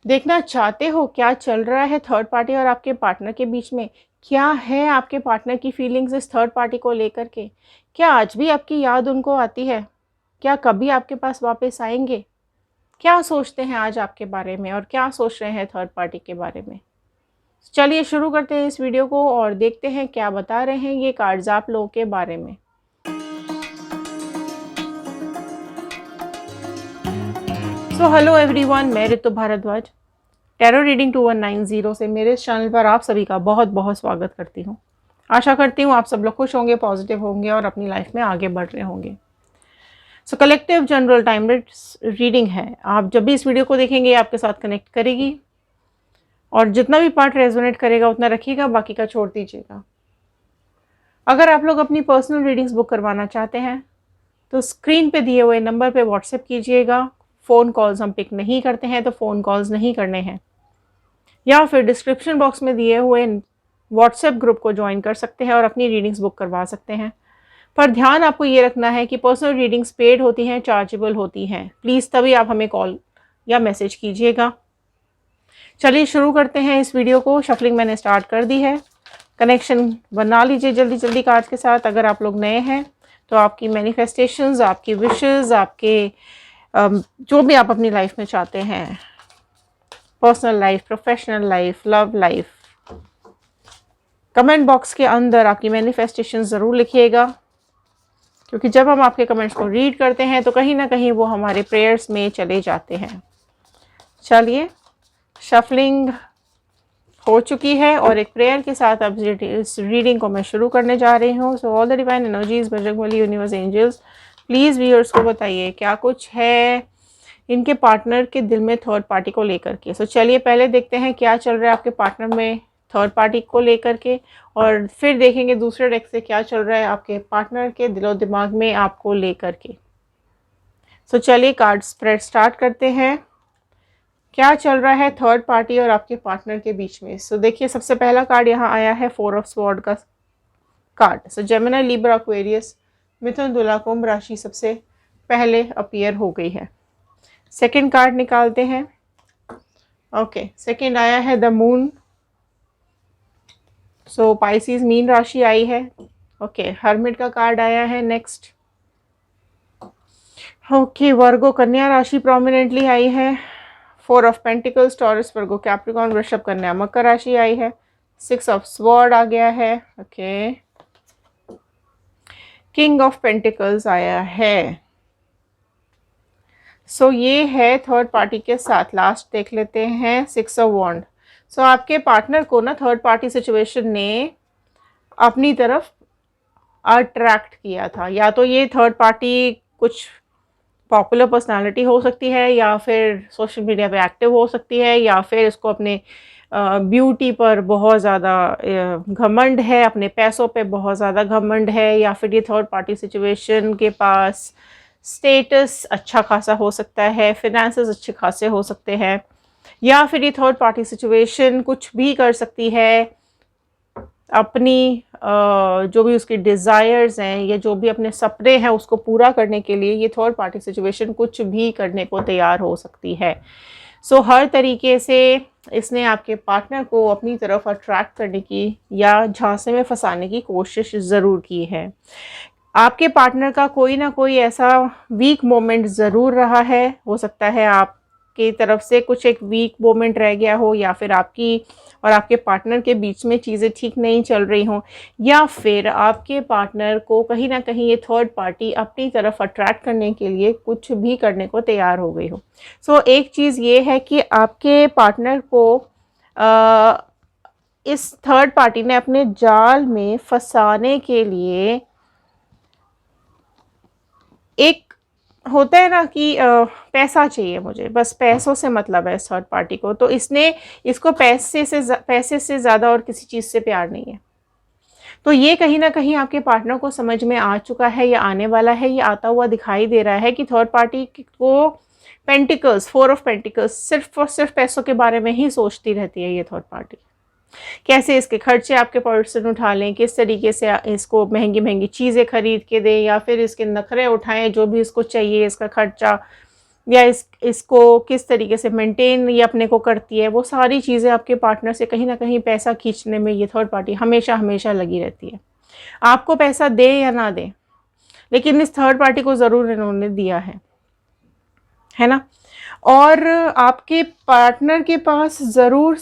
देखना चाहते हो क्या चल रहा है थर्ड पार्टी और आपके पार्टनर के बीच में। क्या है आपके पार्टनर की फीलिंग्स इस थर्ड पार्टी को लेकर के। क्या आज भी आपकी याद उनको आती है। क्या कभी आपके पास वापस आएंगे। क्या सोचते हैं आज आपके बारे में और क्या सोच रहे हैं थर्ड पार्टी के बारे में। चलिए शुरू करते हैं इस वीडियो को और देखते हैं क्या बता रहे हैं ये कार्ड्स आप लोगों के बारे में। सो हेलो एवरीवन, मैं ऋतु भारद्वाज टैरो रीडिंग 2190 से मेरे इस चैनल पर आप सभी का बहुत बहुत स्वागत करती हूँ। आशा करती हूँ आप सब लोग खुश होंगे, पॉजिटिव होंगे और अपनी लाइफ में आगे बढ़ रहे होंगे। सो कलेक्टिव जनरल टाइम रीडिंग है। आप जब भी इस वीडियो को देखेंगे आपके साथ कनेक्ट करेगी और जितना भी पार्ट रेजोनेट करेगा उतना रखिएगा, बाकी का छोड़ दीजिएगा। अगर आप लोग अपनी पर्सनल रीडिंग्स बुक करवाना चाहते हैं तो स्क्रीन पे दिए हुए नंबर पे व्हाट्सएप कीजिएगा। फ़ोन कॉल्स हम पिक नहीं करते हैं तो फ़ोन कॉल्स नहीं करने हैं, या फिर डिस्क्रिप्शन बॉक्स में दिए हुए व्हाट्सएप ग्रुप को ज्वाइन कर सकते हैं और अपनी रीडिंग्स बुक करवा सकते हैं। पर ध्यान आपको ये रखना है कि पर्सनल रीडिंग्स पेड होती हैं, चार्जेबल होती हैं। प्लीज़ तभी आप हमें कॉल या मैसेज कीजिएगा। चलिए शुरू करते हैं इस वीडियो को। शफलिंग मैंने स्टार्ट कर दी है। कनेक्शन बना लीजिए जल्दी जल्दी कार्ड्स के साथ। अगर आप लोग नए हैं तो आपकी मैनिफेस्टेशंस, आपकी विशेस, आपके जो भी आप अपनी लाइफ में चाहते हैं, personal life, professional life, love life, comment box के अंदर आपकी मैनिफेस्टेशन ज़रूर लिखिएगा, क्योंकि जब हम आपके कमेंट्स को रीड करते हैं तो कहीं ना कहीं वो हमारे प्रेयर्स में चले जाते हैं। चलिए, शफलिंग हो चुकी है और एक प्रेयर के साथ अब इस रीडिंग को मैं शुरू करने जा रही हूँ। So all the divine energies, Bajrangbali, universe, angels, please viewers को बताइए क्या कुछ है इनके पार्टनर के दिल में थर्ड पार्टी को लेकर के। सो चलिए पहले देखते हैं क्या चल रहा है आपके पार्टनर में थर्ड पार्टी को लेकर के, और फिर देखेंगे दूसरे डेक से क्या चल रहा है आपके पार्टनर के दिलो दिमाग में आपको लेकर के। सो चलिए कार्ड स्प्रेड स्टार्ट करते हैं। क्या चल रहा है थर्ड पार्टी और आपके पार्टनर के बीच में। सो देखिए, सबसे पहला कार्ड यहाँ आया है 4 ऑफ स्वॉर्ड का कार्ड। सो जेमिनी, लिब्रा, एक्वेरियस, मिथुन, तुला, कुंभ राशि सबसे पहले अपीयर हो गई है। सेकंड कार्ड निकालते हैं। ओके, सेकंड आया है the moon. So Pisces, mean राशि आई है। ओके, हर्मिट का कार्ड आया है नेक्स्ट। ओके, वर्गो, कन्या राशि प्रोमिनेंटली आई है। 4 of pentacles, taurus, Virgo, Capricorn, वृषभ, कन्या, मकर राशि आई है। 6 ऑफ स्वॉर्ड आ गया है। ओके, किंग ऑफ पेंटिकल्स आया है। सो ये है थर्ड पार्टी के साथ। लास्ट देख लेते हैं 6 ऑफ वॉन्ड। सो आपके पार्टनर को ना थर्ड पार्टी सिचुएशन ने अपनी तरफ अट्रैक्ट किया था। या तो ये थर्ड पार्टी कुछ पॉपुलर पर्सनालिटी हो सकती है, या फिर सोशल मीडिया पे एक्टिव हो सकती है, या फिर इसको अपने ब्यूटी पर बहुत ज़्यादा घमंड है, अपने पैसों पे बहुत ज़्यादा घमंड है, या फिर ये थर्ड पार्टी सिचुएशन के पास स्टेटस अच्छा खासा हो सकता है, फिनेंसेस अच्छे खासे हो सकते हैं, या फिर ये थर्ड पार्टी सिचुएशन कुछ भी कर सकती है अपनी जो भी उसकी डिज़ायर्स हैं या जो भी अपने सपने हैं उसको पूरा करने के लिए ये थर्ड पार्टी सिचुएशन कुछ भी करने को तैयार हो सकती है। सो हर तरीके से इसने आपके पार्टनर को अपनी तरफ अट्रैक्ट करने की या झांसे में फंसाने की कोशिश ज़रूर की है। आपके पार्टनर का कोई ना कोई ऐसा वीक मोमेंट ज़रूर रहा है। हो सकता है आपकी तरफ से कुछ एक वीक मोमेंट रह गया हो, या फिर आपकी और आपके पार्टनर के बीच में चीज़ें ठीक नहीं चल रही हों, या फिर आपके पार्टनर को कहीं ना कहीं ये थर्ड पार्टी अपनी तरफ अट्रैक्ट करने के लिए कुछ भी करने को तैयार हो गई हो। सो एक चीज़ ये है कि आपके पार्टनर को इस थर्ड पार्टी ने अपने जाल में फंसाने के लिए, एक होता है ना कि पैसा चाहिए मुझे, बस पैसों से मतलब है इस थर्ड पार्टी को, तो इसको पैसे से ज़्यादा और किसी चीज़ से प्यार नहीं है। तो ये कहीं ना कहीं आपके पार्टनर को समझ में आ चुका है या आने वाला है, ये आता हुआ दिखाई दे रहा है कि थर्ड पार्टी को पेंटिकल्स, 4 ऑफ पेंटिकल्स, सिर्फ और सिर्फ पैसों के बारे में ही सोचती रहती है ये थर्ड पार्टी। कैसे इसके खर्चे आपके पर्सन उठा लें, किस तरीके से इसको महंगी महंगी चीज़ें खरीद के दें, या फिर इसके नखरे उठाएं, जो भी इसको चाहिए इसका खर्चा या इसको किस तरीके से मेंटेन ये अपने को करती है, वो सारी चीज़ें आपके पार्टनर से कहीं ना कहीं पैसा खींचने में ये थर्ड पार्टी हमेशा हमेशा लगी रहती है। आपको पैसा दे या ना दे, लेकिन इस थर्ड पार्टी को ज़रूर इन्होंने दिया है ना। और आपके पार्टनर के पास ज़रूर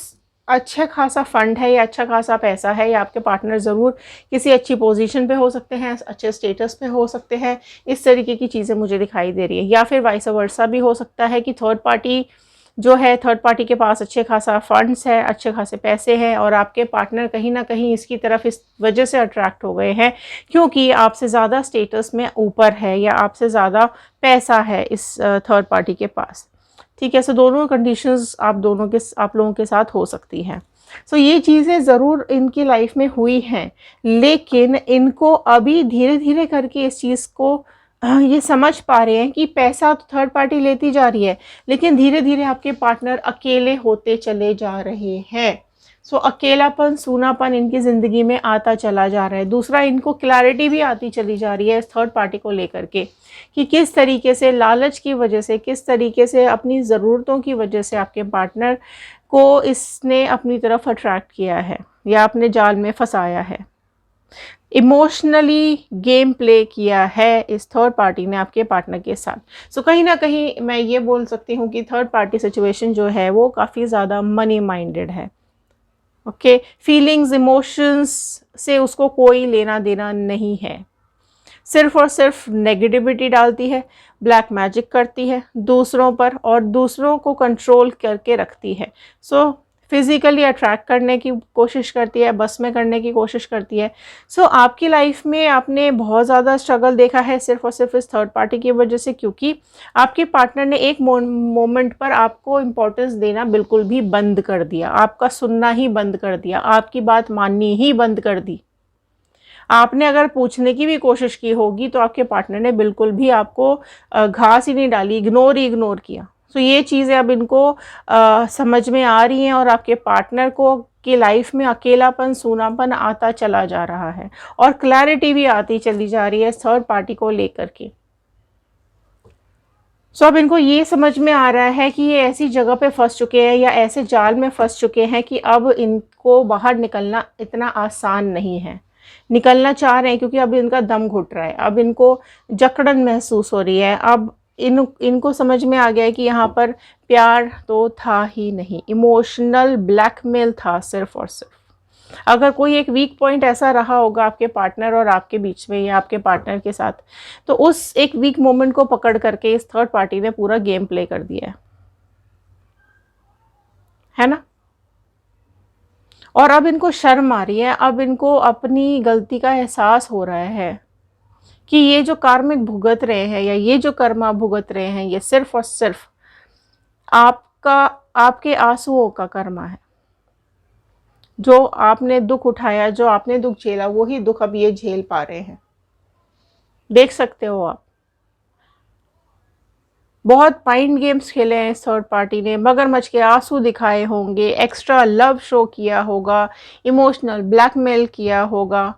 अच्छा खासा फंड है या अच्छा खासा पैसा है, या आपके पार्टनर ज़रूर किसी अच्छी पोजीशन पे हो सकते हैं, अच्छे स्टेटस पे हो सकते हैं। इस तरीके की चीज़ें मुझे दिखाई दे रही है। या फिर वाइस वर्सा भी हो सकता है कि थर्ड पार्टी जो है, थर्ड पार्टी के पास अच्छे खासा फंड्स है, अच्छे खासे पैसे हैं, और आपके पार्टनर कहीं ना कहीं इसकी तरफ इस वजह से अट्रैक्ट हो गए हैं क्योंकि आपसे ज़्यादा स्टेटस में ऊपर है या आपसे ज़्यादा पैसा है इस थर्ड पार्टी के पास। ठीक है, सो दोनों कंडीशंस आप लोगों के साथ हो सकती हैं। सो ये चीज़ें ज़रूर इनकी लाइफ में हुई हैं, लेकिन इनको अभी धीरे धीरे करके इस चीज़ को ये समझ पा रहे हैं कि पैसा तो थर्ड पार्टी लेती जा रही है, लेकिन धीरे धीरे आपके पार्टनर अकेले होते चले जा रहे हैं। सो अकेलापन, सूनापन इनकी ज़िंदगी में आता चला जा रहा है। दूसरा, इनको क्लैरिटी भी आती चली जा रही है इस थर्ड पार्टी को लेकर के कि किस तरीके से लालच की वजह से, किस तरीके से अपनी ज़रूरतों की वजह से आपके पार्टनर को इसने अपनी तरफ अट्रैक्ट किया है या अपने जाल में फंसाया है। इमोशनली गेम प्ले किया है इस थर्ड पार्टी ने आपके पार्टनर के साथ। सो कहीं ना कहीं मैं ये बोल सकती हूँ कि थर्ड पार्टी सिचुएशन जो है वो काफ़ी ज़्यादा मनी माइंडेड है। ओके, फीलिंग्स, इमोशंस से उसको कोई लेना देना नहीं है। सिर्फ और सिर्फ नेगेटिविटी डालती है, ब्लैक मैजिक करती है दूसरों पर और दूसरों को कंट्रोल करके रखती है। सो फिज़िकली अट्रैक्ट करने की कोशिश करती है, बस में करने की कोशिश करती है। सो आपकी लाइफ में आपने बहुत ज़्यादा स्ट्रगल देखा है सिर्फ और सिर्फ इस थर्ड पार्टी की वजह से, क्योंकि आपके पार्टनर ने एक मोमेंट पर आपको इम्पोर्टेंस देना बिल्कुल भी बंद कर दिया, आपका सुनना ही बंद कर दिया, आपकी बात माननी ही बंद कर दी। आपने अगर पूछने की भी कोशिश की होगी तो आपके पार्टनर ने बिल्कुल भी आपको घास ही नहीं डाली, इग्नोर किया। तो ये चीज़ें अब इनको समझ में आ रही हैं और आपके पार्टनर को की लाइफ में अकेलापन, सूनापन आता चला जा रहा है और क्लैरिटी भी आती चली जा रही है थर्ड पार्टी को लेकर के। सो अब इनको ये समझ में आ रहा है कि ये ऐसी जगह पे फंस चुके हैं या ऐसे जाल में फंस चुके हैं कि अब इनको बाहर निकलना इतना आसान नहीं है। निकलना चाह रहे हैं क्योंकि अब इनका दम घुट रहा है, अब इनको जकड़न महसूस हो रही है। अब इनको समझ में आ गया है कि यहाँ पर प्यार तो था ही नहीं, इमोशनल ब्लैकमेल था सिर्फ और सिर्फ। अगर कोई एक वीक पॉइंट ऐसा रहा होगा आपके पार्टनर और आपके बीच में या आपके पार्टनर के साथ, तो उस एक वीक मोमेंट को पकड़ करके इस थर्ड पार्टी ने पूरा गेम प्ले कर दिया है ना। और अब इनको शर्म आ रही है, अब इनको अपनी गलती का एहसास हो रहा है कि ये जो कार्मिक भुगत रहे हैं या ये जो कर्मा भुगत रहे हैं, ये सिर्फ और सिर्फ आपके आंसुओं का कर्मा है। जो आपने दुख उठाया, जो आपने दुख झेला, वही दुख अब ये झेल पा रहे हैं। देख सकते हो आप, बहुत माइंड गेम्स खेले हैं इस थर्ड पार्टी ने, मगरमच्छ के आंसू दिखाए होंगे, एक्स्ट्रा लव शो किया होगा, इमोशनल ब्लैकमेल किया होगा,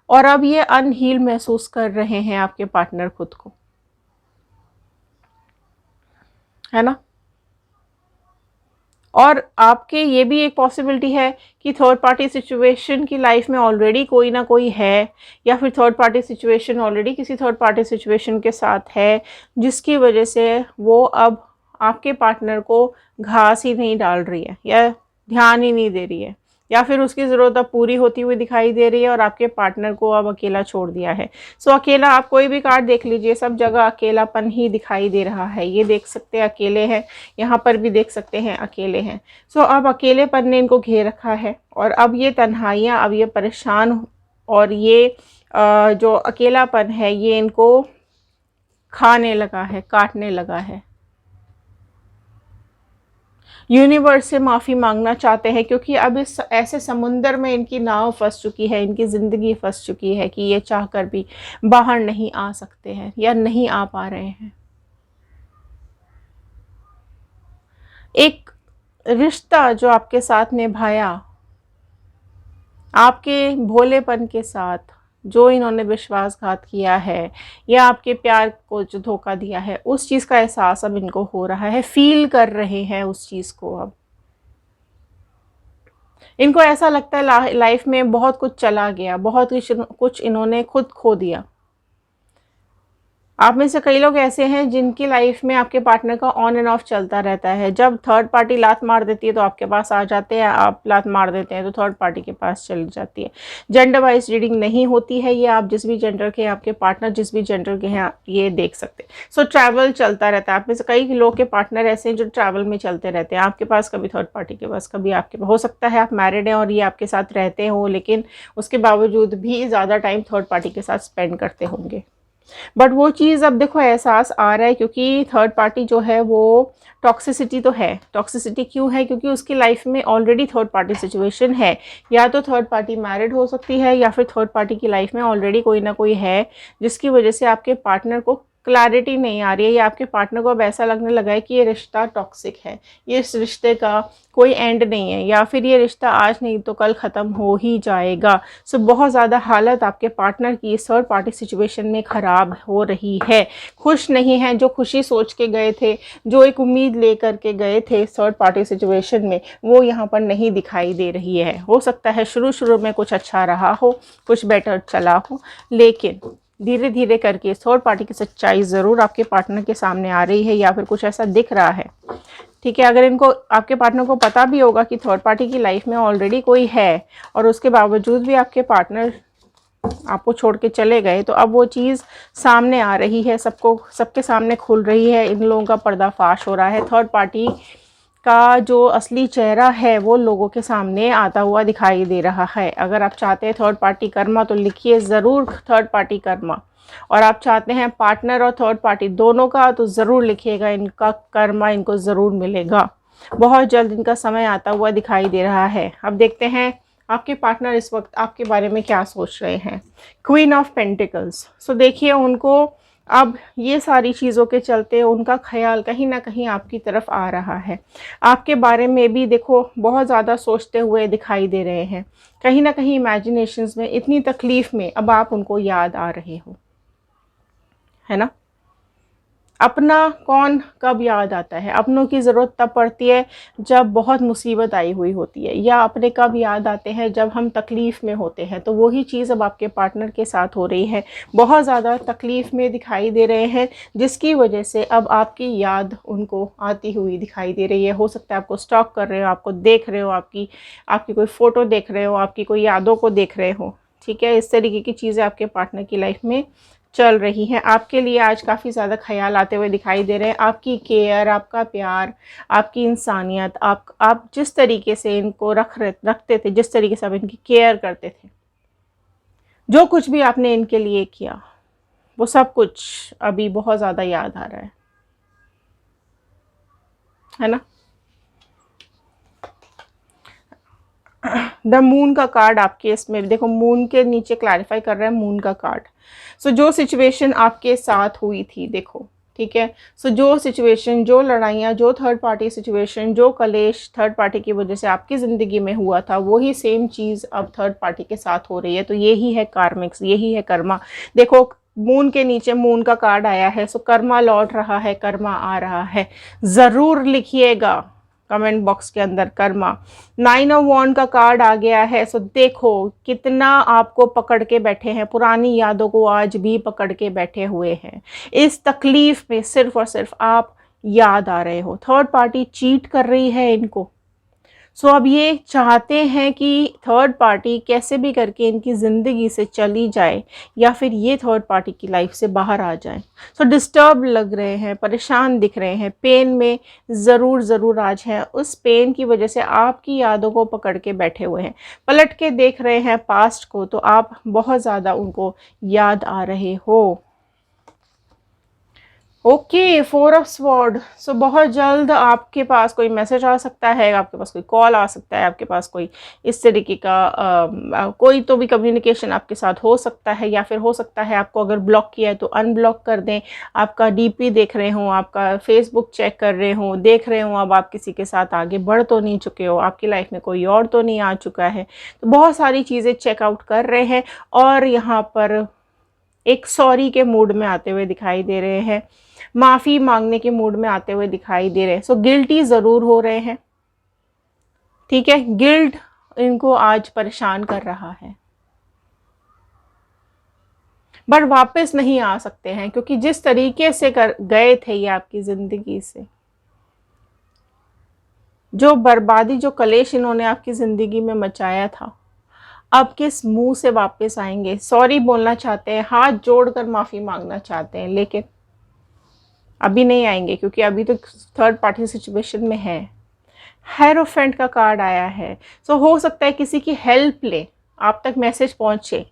और अब ये अनहील महसूस कर रहे हैं आपके पार्टनर खुद को, है ना। और आपके ये भी एक पॉसिबिलिटी है कि थर्ड पार्टी सिचुएशन की लाइफ में ऑलरेडी कोई ना कोई है, या फिर थर्ड पार्टी सिचुएशन ऑलरेडी किसी थर्ड पार्टी सिचुएशन के साथ है, जिसकी वजह से वो अब आपके पार्टनर को घास ही नहीं डाल रही है या ध्यान ही नहीं दे रही है, या फिर उसकी ज़रूरत अब पूरी होती हुई दिखाई दे रही है और आपके पार्टनर को अब अकेला छोड़ दिया है। सो अकेला, आप कोई भी कार्ड देख लीजिए, सब जगह अकेलापन ही दिखाई दे रहा है। ये देख सकते हैं अकेले हैं, यहाँ पर भी देख सकते हैं अकेले हैं। सो अब अकेलेपन ने इनको घेर रखा है और अब ये तन्हाइयाँ, अब ये परेशान और ये जो अकेलापन है ये इनको खाने लगा है, काटने लगा है। यूनिवर्स से माफ़ी मांगना चाहते हैं क्योंकि अब इस ऐसे समुंदर में इनकी नाव फंस चुकी है, इनकी ज़िंदगी फंस चुकी है कि ये चाहकर भी बाहर नहीं आ सकते हैं या नहीं आ पा रहे हैं। एक रिश्ता जो आपके साथ निभाया, आपके भोलेपन के साथ, जो इन्होंने विश्वासघात किया है या आपके प्यार को जो धोखा दिया है, उस चीज़ का एहसास अब इनको हो रहा है, फील कर रहे हैं उस चीज़ को। अब इनको ऐसा लगता है लाइफ में बहुत कुछ चला गया, बहुत कुछ इन्होंने खुद खो दिया। आप में से कई लोग ऐसे हैं जिनकी लाइफ में आपके पार्टनर का ऑन एंड ऑफ चलता रहता है। जब थर्ड पार्टी लात मार देती है तो आपके पास आ जाते हैं, आप लात मार देते हैं तो थर्ड पार्टी के पास चली जाती है। जेंडर वाइज रीडिंग नहीं होती है, ये आप जिस भी जेंडर के, आपके पार्टनर जिस भी जेंडर के हैं, ये देख सकते हैं। सो ट्रैवल चलता रहता है। आप में से कई लोग के पार्टनर ऐसे हैं जो ट्रैवल में चलते रहते हैं, आपके पास कभी थर्ड पार्टी के पास, कभी आपके पास। हो सकता है आप मैरिड हैं और ये आपके साथ रहते हो, लेकिन उसके बावजूद भी ज़्यादा टाइम थर्ड पार्टी के साथ स्पेंड करते होंगे। बट वो चीज़ अब देखो एहसास आ रहा है, क्योंकि थर्ड पार्टी जो है वो टॉक्सिसिटी तो है। टॉक्सिसिटी क्यों है? क्योंकि उसकी लाइफ में ऑलरेडी थर्ड पार्टी सिचुएशन है। या तो थर्ड पार्टी मैरिड हो सकती है, या फिर थर्ड पार्टी की लाइफ में ऑलरेडी कोई ना कोई है, जिसकी वजह से आपके पार्टनर को क्लैरिटी नहीं आ रही है, या आपके पार्टनर को अब ऐसा लगने लगा है कि ये रिश्ता टॉक्सिक है, ये इस रिश्ते का कोई एंड नहीं है, या फिर ये रिश्ता आज नहीं तो कल ख़त्म हो ही जाएगा। सो बहुत ज़्यादा हालत आपके पार्टनर की इस थर्ड पार्टी सिचुएशन में ख़राब हो रही है। खुश नहीं है। जो खुशी सोच के गए थे, जो एक उम्मीद ले करके गए थे थर्ड पार्टी सिचुएशन में, वो यहाँ पर नहीं दिखाई दे रही है। हो सकता है शुरू में कुछ अच्छा रहा हो, कुछ बेटर चला हो, लेकिन धीरे धीरे करके थर्ड पार्टी की सच्चाई ज़रूर आपके पार्टनर के सामने आ रही है, या फिर कुछ ऐसा दिख रहा है। ठीक है, अगर इनको, आपके पार्टनर को पता भी होगा कि थर्ड पार्टी की लाइफ में ऑलरेडी कोई है, और उसके बावजूद भी आपके पार्टनर आपको छोड़ के चले गए, तो अब वो चीज़ सामने आ रही है, सबके सामने खुल रही है। इन लोगों का पर्दाफाश हो रहा है। थर्ड पार्टी का जो असली चेहरा है वो लोगों के सामने आता हुआ दिखाई दे रहा है। अगर आप चाहते हैं थर्ड पार्टी कर्मा, तो लिखिए ज़रूर थर्ड पार्टी कर्मा। और आप चाहते हैं पार्टनर और थर्ड पार्टी दोनों का, तो ज़रूर लिखिएगा इनका कर्मा इनको ज़रूर मिलेगा। बहुत जल्द इनका समय आता हुआ दिखाई दे रहा है। अब देखते हैं आपके पार्टनर इस वक्त आपके बारे में क्या सोच रहे हैं। Queen of pentacles. सो देखिए, उनको अब ये सारी चीज़ों के चलते उनका ख्याल कहीं ना कहीं आपकी तरफ आ रहा है। आपके बारे में भी देखो बहुत ज़्यादा सोचते हुए दिखाई दे रहे हैं। कहीं ना कहीं इमेजिनेशंस में, इतनी तकलीफ़ में अब आप उनको याद आ रहे हो, है ना। अपना कौन कब याद आता है? अपनों की ज़रूरत तब पड़ती है जब बहुत मुसीबत आई हुई होती है, या अपने कब याद आते हैं जब हम तकलीफ़ में होते हैं। तो वही चीज़ अब आपके पार्टनर के साथ हो रही है। बहुत ज़्यादा तकलीफ़ में दिखाई दे रहे हैं, जिसकी वजह से अब आपकी याद उनको आती हुई दिखाई दे रही है। हो सकता है आपको स्टॉक कर रहे हो, आपको देख रहे हो, आपकी कोई फ़ोटो देख रहे हो, आपकी कोई यादों को देख रहे हो। ठीक है, इस तरीके की चीज़ें आपके पार्टनर की लाइफ में चल रही हैं। आपके लिए आज काफ़ी ज़्यादा ख्याल आते हुए दिखाई दे रहे हैं। आपकी केयर, आपका प्यार, आपकी इंसानियत, आप जिस तरीके से इनको रखते थे, जिस तरीके से आप इनकी केयर करते थे, जो कुछ भी आपने इनके लिए किया, वो सब कुछ अभी बहुत ज़्यादा याद आ रहा है ना। द मून का कार्ड आपके इसमें देखो, मून के नीचे क्लैरिफाई कर रहा है मून का कार्ड। सो जो सिचुएशन आपके साथ हुई थी, देखो, ठीक है। सो जो सिचुएशन, जो लड़ाइयाँ, जो थर्ड पार्टी सिचुएशन, जो कलेश थर्ड पार्टी की वजह से आपकी ज़िंदगी में हुआ था, वही सेम चीज़ अब थर्ड पार्टी के साथ हो रही है। तो यही है कार्मिक्स, यही है कर्मा। देखो, मून के नीचे मून का कार्ड आया है, सो कर्मा लौट रहा है, कर्मा आ रहा है। ज़रूर लिखिएगा कमेंट बॉक्स के अंदर कर्मा। 9 ऑफ वॉन्ड का कार्ड आ गया है। सो देखो कितना आपको पकड़ के बैठे हैं, पुरानी यादों को आज भी पकड़ के बैठे हुए हैं। इस तकलीफ में सिर्फ और सिर्फ आप याद आ रहे हो। थर्ड पार्टी चीट कर रही है इनको। सो अब ये चाहते हैं कि थर्ड पार्टी कैसे भी करके इनकी ज़िंदगी से चली जाए, या फिर ये थर्ड पार्टी की लाइफ से बाहर आ जाए। सो डिस्टर्ब लग रहे हैं, परेशान दिख रहे हैं, पेन में ज़रूर आज हैं। उस पेन की वजह से आपकी यादों को पकड़ के बैठे हुए हैं, पलट के देख रहे हैं पास्ट को, तो आप बहुत ज़्यादा उनको याद आ रहे हो। Okay, 4 of sword. सो बहुत जल्द आपके पास कोई मैसेज आ सकता है, आपके पास कोई कॉल आ सकता है, आपके पास कोई इस तरीके का कोई तो भी कम्युनिकेशन आपके साथ हो सकता है, या फिर हो सकता है आपको अगर ब्लॉक किया है तो अनब्लॉक कर दें। आपका डीपी देख रहे हों, आपका फेसबुक चेक कर रहे हों, देख रहे हों अब आप किसी के साथ आगे बढ़ तो नहीं चुके हो, आपकी लाइफ में कोई और तो नहीं आ चुका है। तो बहुत सारी चीज़ें चेकआउट कर रहे हैं और यहाँ पर एक सॉरी के मूड में आते हुए दिखाई दे रहे हैं, माफ़ी मांगने के मूड में आते हुए दिखाई दे रहे हैं। सो गिल्टी ज़रूर हो रहे हैं, ठीक है, गिल्ट इनको आज परेशान कर रहा है, बट वापस नहीं आ सकते हैं क्योंकि जिस तरीके से कर गए थे ये आपकी ज़िंदगी से, जो बर्बादी, जो कलेश इन्होंने आपकी ज़िंदगी में मचाया था, अब किस मुंह से वापस आएंगे। सॉरी बोलना चाहते हैं, हाथ जोड़कर माफ़ी मांगना चाहते हैं, लेकिन अभी नहीं आएंगे क्योंकि अभी तो थर्ड पार्टी सिचुएशन में है। हेरोफेंट का कार्ड आया है। सो हो सकता है किसी की हेल्प ले, आप तक मैसेज पहुंचे,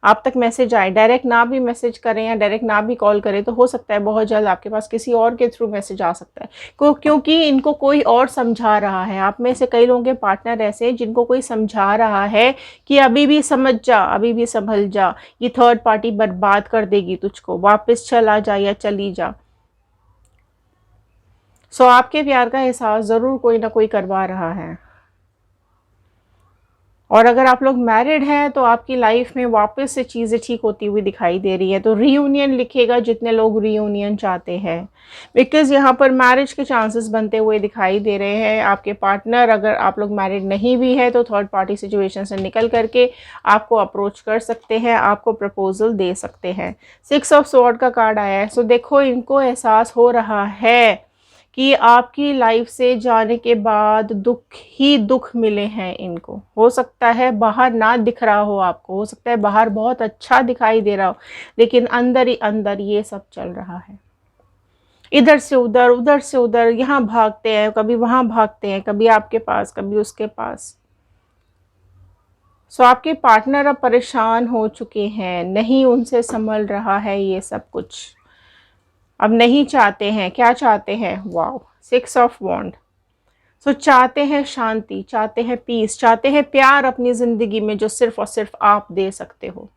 आप तक मैसेज आए, डायरेक्ट ना भी मैसेज करें या डायरेक्ट ना भी कॉल करें तो हो सकता है बहुत जल्द आपके पास किसी और के थ्रू मैसेज आ सकता है, क्योंकि इनको कोई और समझा रहा है। आप में से कई लोगों के पार्टनर ऐसे हैं जिनको कोई समझा रहा है कि अभी भी समझ जा, अभी भी संभल जा, ये थर्ड पार्टी बर्बाद कर देगी तुझको, वापस चला जा या चली जा। सो आपके प्यार का एहसास ज़रूर कोई ना कोई करवा रहा है। और अगर आप लोग मैरिड हैं तो आपकी लाइफ में वापस से चीज़ें ठीक होती हुई दिखाई दे रही है। तो रीयूनियन लिखेगा जितने लोग रीयूनियन चाहते हैं, बिकॉज़ यहाँ पर मैरिज के चांसेस बनते हुए दिखाई दे रहे हैं। आपके पार्टनर, अगर आप लोग मैरिड नहीं भी है तो थर्ड पार्टी सिचुएशन से निकल करके आपको अप्रोच कर सकते हैं, आपको प्रपोजल दे सकते हैं। 6 ऑफ स्वॉर्ड का कार्ड आया है। सो देखो, इनको एहसास हो रहा है कि आपकी लाइफ से जाने के बाद दुख ही दुख मिले हैं इनको। हो सकता है बाहर ना दिख रहा हो आपको, हो सकता है बाहर बहुत अच्छा दिखाई दे रहा हो, लेकिन अंदर ही अंदर ये सब चल रहा है। इधर से उधर, उधर से उधर, यहाँ भागते हैं, कभी वहाँ भागते हैं, कभी आपके पास कभी उसके पास। सो आपके पार्टनर अब परेशान हो चुके हैं, नहीं उनसे संभल रहा है ये सब कुछ, अब नहीं चाहते हैं। क्या चाहते हैं? वाओ, 6 ऑफ वॉन्ड। सो चाहते हैं शांति, चाहते हैं पीस, चाहते हैं प्यार अपनी ज़िंदगी में जो सिर्फ और सिर्फ आप दे सकते हो,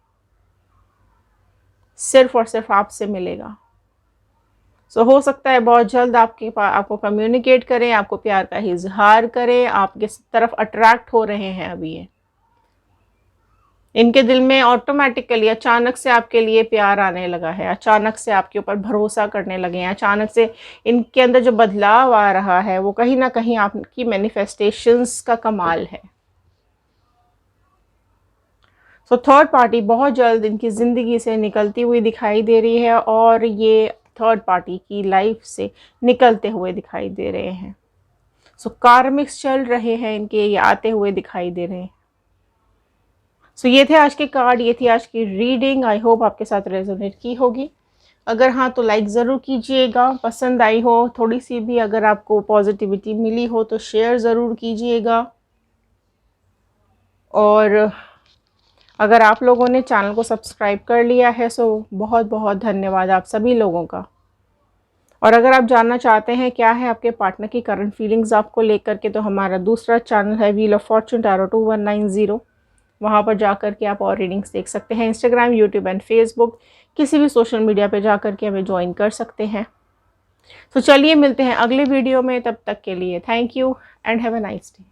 सिर्फ और सिर्फ आपसे मिलेगा। सो हो सकता है बहुत जल्द आपको कम्युनिकेट करें, आपको प्यार का इजहार करें, आपके तरफ अट्रैक्ट हो रहे हैं अभी ये। इनके दिल में ऑटोमेटिकली अचानक से आपके लिए प्यार आने लगा है, अचानक से आपके ऊपर भरोसा करने लगे हैं, अचानक से इनके अंदर जो बदलाव आ रहा है वो कहीं ना कहीं आपकी मैनिफेस्टेशंस का कमाल है। सो थर्ड पार्टी बहुत जल्द इनकी ज़िंदगी से निकलती हुई दिखाई दे रही है और ये थर्ड पार्टी की लाइफ से निकलते हुए दिखाई दे रहे हैं। सो कार्मिक्स चल रहे हैं इनके, ये आते हुए दिखाई दे रहे हैं। सो ये थे आज के कार्ड, ये थी आज की रीडिंग। आई होप आपके साथ रेजोनेट की होगी। अगर हाँ तो लाइक ज़रूर कीजिएगा, पसंद आई हो थोड़ी सी भी, अगर आपको पॉजिटिविटी मिली हो तो शेयर ज़रूर कीजिएगा। और अगर आप लोगों ने चैनल को सब्सक्राइब कर लिया है सो बहुत बहुत धन्यवाद आप सभी लोगों का। और अगर आप जानना चाहते हैं क्या है आपके पार्टनर की करंट फीलिंग्स आपको लेकर के, तो हमारा दूसरा चैनल है व्हील ऑफ फॉर्चून टैरो 2190। वहाँ पर जा कर के आप और रीडिंग्स देख सकते हैं। इंस्टाग्राम, यूट्यूब एंड फेसबुक, किसी भी सोशल मीडिया पे जा कर के हमें ज्वाइन कर सकते हैं। तो चलिए मिलते हैं अगले वीडियो में, तब तक के लिए thank you and have a nice day.